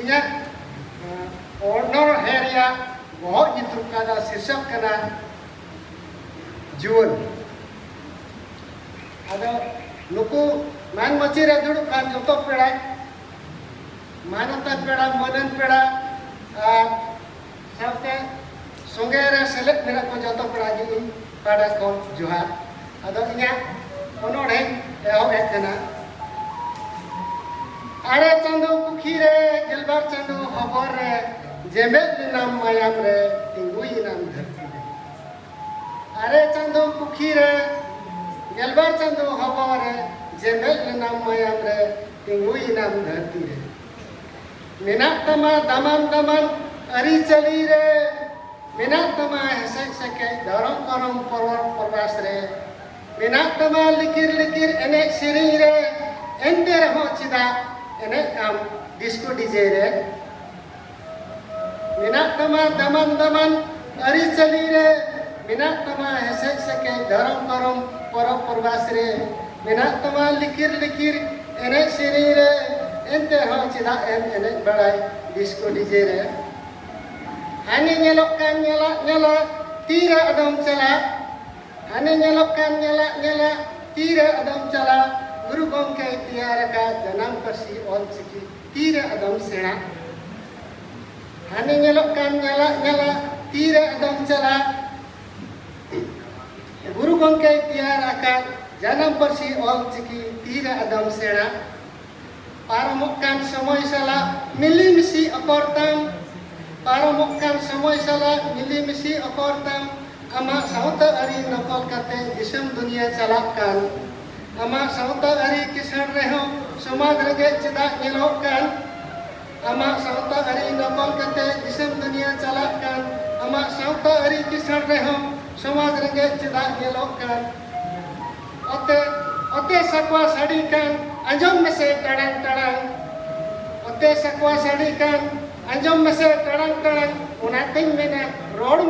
ᱤᱧᱟᱹᱜ ᱚᱱᱚᱬᱦᱮ ᱨᱮᱭᱟᱜ ᱵᱚᱦᱚᱜ ᱧᱩᱛᱩᱢ ᱠᱟᱱᱟ ᱥᱤᱨᱥᱟᱹᱜ ᱠᱟᱱᱟ ᱡᱩᱣᱟᱹᱱ ᱟᱫᱚ ᱱᱩᱠᱩ ᱢᱟᱱ ᱢᱟᱹᱪᱤ ᱨᱮ ᱫᱩᱲᱩᱵ ᱠᱟᱱ ᱡᱚᱛᱚ ᱯᱮᱲᱟ ᱢᱟᱱᱚᱛᱟᱱ ᱯᱮᱲᱟ ᱢᱟᱹᱱᱟᱱ ᱯᱮᱲᱟ ᱟᱨ ᱥᱟᱶᱛᱮ ᱥᱚᱸᱜᱮ ᱨᱮ ᱥᱮᱞᱮᱫ ᱢᱮᱱᱟᱜ ᱠᱚ ᱡᱚᱛᱚ ᱯᱮᱲᱟ ᱜᱮ ᱤᱧ ᱯᱟᱦᱴᱟ ᱠᱷᱚᱱ ᱡᱚᱦᱟᱨ ᱟᱫᱚ ᱤᱧᱟᱹᱜ ᱚᱱᱚᱬᱦᱮ ᱮᱦᱚᱵᱮᱫ ᱠᱟᱱᱟ ᱟᱨᱮ ᱪᱟᱸᱫᱳ ᱯᱩᱠᱷᱤ ᱨᱮ ᱜᱮᱞᱵᱟᱨ ᱪᱟᱸᱫᱳ ᱦᱚᱵᱚᱨ ᱨᱮ ᱡᱮᱢᱮᱫ ᱞᱮᱱᱟᱢ ᱢᱟᱭᱟᱢ ᱨᱮ ᱛᱤᱸᱜᱩᱭᱮᱱᱟᱢ ᱫᱷᱟᱹᱨᱛᱤ ᱨᱮ ᱟᱨᱮ ᱪᱟᱸᱫᱳ ᱯᱩᱠᱷᱤ ᱨᱮ ᱜᱮᱞᱵᱟᱨ ᱪᱟᱸᱫᱳ ᱦᱚᱵᱚᱨ ᱨᱮ ᱡᱮᱢᱮᱫ ᱞᱮᱱᱟᱢ ᱢᱟᱭᱟᱢ ᱨᱮ ᱛᱤᱸᱜᱩᱭᱮᱱᱟᱢ ᱫᱷᱟᱹᱨᱛᱤ ᱨᱮ ᱢᱮᱱᱟᱜ ᱛᱟᱢᱟ ᱫᱟᱢᱟᱱ ᱫᱟᱢᱟᱱ ᱟᱹᱨᱤᱪᱟᱹᱞᱤ ᱨᱮ ᱢᱮᱱᱟᱜ ᱛᱟᱢᱟ ᱦᱮᱥᱮᱡ ᱥᱮᱠᱮᱡ ᱫᱷᱚᱨᱚᱢ ᱠᱚᱨᱚᱢ ᱯᱚᱨᱚᱵᱽ ᱯᱚᱨᱵᱟᱥ ᱨᱮ ᱢᱮᱱᱟᱜ ᱛᱟᱢᱟ ᱞᱤᱠᱤᱨ ᱞᱤᱠᱤᱨ ᱮᱱᱮᱡ ᱥᱮᱨᱮᱧ ᱨᱮ ᱮᱱᱛᱮ ᱨᱮᱦᱚᱸ ᱪᱮᱫᱟᱜ ᱮᱱᱮᱡ ᱟᱢ ᱰᱤᱥᱠᱳ ᱰᱤᱡᱮ ᱨᱮ ᱢᱮᱱᱟᱜ ᱛᱟᱢᱟ ᱫᱟᱢᱟᱱ ᱫᱟᱢᱟᱱ ᱟᱹᱨᱤᱪᱟᱹᱞᱤ ᱨᱮ ᱢᱮᱱᱟᱜ ᱛᱟᱢᱟ ᱦᱮᱥᱮᱡ ᱥᱮᱠᱮᱡ ᱫᱷᱚᱨᱚᱢ ᱠᱚᱨᱚᱢ ᱯᱚᱨᱚᱵᱽ ᱯᱚᱨᱵᱟᱥ ᱨᱮ ᱢᱮᱱᱟᱜ ᱛᱟᱢᱟ ᱞᱤᱠᱤᱨ ᱞᱤᱠᱤᱨ ᱮᱱᱮᱡ ᱥᱮᱨᱮᱧ ᱨᱮ ᱮᱱᱛᱮ ᱨᱮᱦᱚᱸ ᱪᱮᱫᱟᱜ ᱮᱢ ᱮᱱᱮᱡ ᱵᱟᱲᱟᱭ ᱰᱤᱥᱠᱳ ᱰᱤᱡᱮ ᱨᱮ ᱦᱟᱱᱮ ᱧᱮᱞᱚᱜ ᱠᱟᱱ ᱧᱮᱞᱟᱜ ᱛᱤᱨᱮ ᱟᱫᱚᱢ ᱪᱟᱞᱟᱜ ᱦᱟᱱᱮ ᱧᱮᱞᱚᱜ ᱠᱟᱱ ᱧᱮᱞᱟᱜ ᱛᱤᱨᱮ ᱟᱫᱚᱢ ᱪᱟᱞᱟᱜ ᱜᱩᱨᱩ ᱜᱚᱢᱠᱮ ᱛᱮᱭᱟᱨ ᱟᱠᱟᱫ ᱡᱟᱱᱟᱢ ᱯᱟᱹᱨᱥᱤ ᱚᱞᱪᱤᱠᱤ ᱛᱤᱨᱮ ᱟᱫᱚᱢ ᱥᱮᱬᱟ ᱦᱟᱱᱮ ᱧᱮᱞᱚᱜ ᱠᱟᱱ ᱧᱮᱞᱟᱜ ᱛᱤᱨᱮ ᱟᱫᱚᱢ ᱪᱟᱞᱟᱜ ᱜᱩᱨᱩ ᱜᱚᱢᱠᱮ ᱛᱮᱭᱟर ᱟᱠᱟᱫ ᱡᱟᱱᱟᱢ ᱯᱟᱹᱨᱥᱤ ᱚᱞᱪᱤᱠᱤ ᱛᱤᱨᱮ ᱟᱫᱚᱢ ᱥᱮᱬᱟ ᱯᱟᱨᱚᱢᱚᱜ ᱠᱟᱱ ᱥᱚᱢᱚᱭ ᱥᱟᱞᱟᱜ ᱢᱤᱞᱤᱢᱤᱥᱤ ᱚᱠᱚᱨ ᱛᱟᱢ ᱯᱟᱨᱚᱢᱚᱜ ᱠᱟᱱ ᱥᱚᱢᱚᱭ ᱥᱟᱞᱟᱜ ᱢᱤᱞᱤᱢᱤᱥᱤ ᱚᱠᱚᱨ ᱛᱟᱢ ᱟᱢᱟᱜ ᱥᱟᱶᱛᱟ ᱟᱹᱨᱤ ᱱᱚᱠᱚᱞ ᱠᱟᱛᱮ ᱫᱤᱥᱚᱢ ᱫᱩᱱᱤᱭᱟᱹ ᱪᱟᱞᱟᱜ ᱠᱟᱱ ᱟᱢᱟᱜ ᱥᱟᱶᱛᱟ ᱟᱹᱨᱤ ᱠᱤᱥᱟᱹᱬ ᱨᱮᱦᱚᱸ ᱥᱚᱢᱟᱡᱽ ᱨᱮᱜᱮ ᱪᱮᱫᱟᱜ ᱧᱮᱞᱚᱜ ᱠᱟᱱ ᱟᱢᱟᱜ ᱥᱟᱶᱛᱟ ᱟᱹᱨᱤ ᱱᱚᱠᱚᱞ ᱠᱟᱛᱮ ᱫᱤᱥᱚᱢ ᱫᱩᱱᱤᱭᱟᱹ ᱪᱟᱞᱟᱜ ᱠᱟᱱ ᱟᱢᱟᱜ ᱥᱟᱶᱛᱟ ᱟᱹᱨᱤ ᱠᱤᱥᱟᱹᱬ ᱨᱮᱦᱚᱸ ᱥᱚᱢᱟᱡᱽ ᱨᱮᱜᱮ ᱪᱮᱫᱟᱜ ᱧᱮᱞᱚᱜ ᱠᱟन ᱚᱛᱮ ᱥᱟᱠᱣᱟ ᱥᱟᱰᱤ ᱠᱟᱱ ᱟᱸᱡᱚᱢ ᱢᱮᱥᱮ ᱴᱟᱲᱟᱝ ᱴᱟᱲᱟᱝ ᱚᱛᱮ ᱥᱟᱠᱣᱟ ᱥᱟᱰᱤ ᱠᱟᱱ ᱟᱸᱡᱚम ᱢᱮᱥᱮ ᱴᱟᱲᱟᱝ ᱴᱟᱲᱟᱝ ᱚᱱᱟᱛᱮᱧ ᱢᱮᱱᱟ ᱨᱚᱲ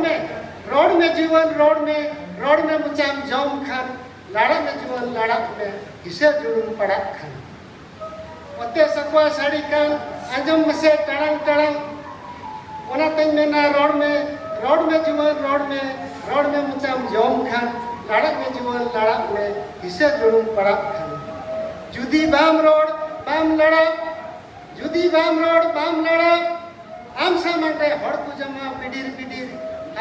ᱢᱮ ᱡᱩᱣᱟᱹᱱ ᱨᱚᱲ ᱢᱮ ᱢᱚᱪᱟᱢ ᱡᱚᱢ ᱠᱷᱟᱱ ᱞᱟᱲᱟᱜ ᱢᱮ ᱡᱩᱣᱟᱹᱱ ᱞᱟᱲᱟᱜ ᱢᱮ ᱠᱤᱥᱟᱹ ᱡᱩᱲᱩᱢ ᱯᱟᱲᱟᱜ ᱠᱷᱟᱱ ᱚᱛᱮ ᱥᱟᱠᱣᱟ ᱥᱟᱰᱤ ᱠᱟᱱ ᱟᱸᱡᱚᱢ ᱢᱮᱥᱮ ᱴᱟᱲᱟᱝ ᱴᱟᱲᱟᱝ ᱚᱱᱟᱛᱮᱧ ᱢᱮᱱᱟ ᱨᱚᱲ ᱢᱮ ᱡᱩᱣᱟᱹᱱ ᱨᱚᱲ ᱢᱮ ᱢᱚᱪᱟᱢ ᱡᱚᱢ ᱠᱷᱟन ᱞᱟᱲᱟᱜ ᱢᱮ ᱡᱩᱣᱟᱹᱱ ᱞᱟᱲᱟᱜ ᱢᱮ ᱠᱤᱥᱟᱹ ᱡᱩᱲᱩᱢ ᱯᱟᱲᱟᱜ ᱠᱷᱟन जुदी बाम रोड बाम लड़ा जुदी बाम रोड बाम लड़ा आम सामने हड़ को जमा बिडिर बिडिर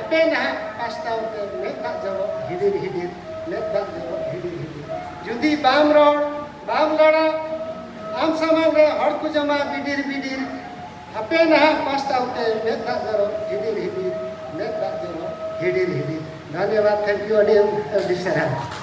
अपे ना पास्तावते मेदा जरो हिडिर हिडिर मेदा जरो हिडिर हिडिर जुदी बाम रोड बाम लड़ा आम सामने हड़ को जमा बिडिर बिडिर अपे ना पास्तावते मेदा जरो हिडिर हिडिर मेदा जरो हिडिर हिडिर धन्यवाद थैंक यू ऑडियंस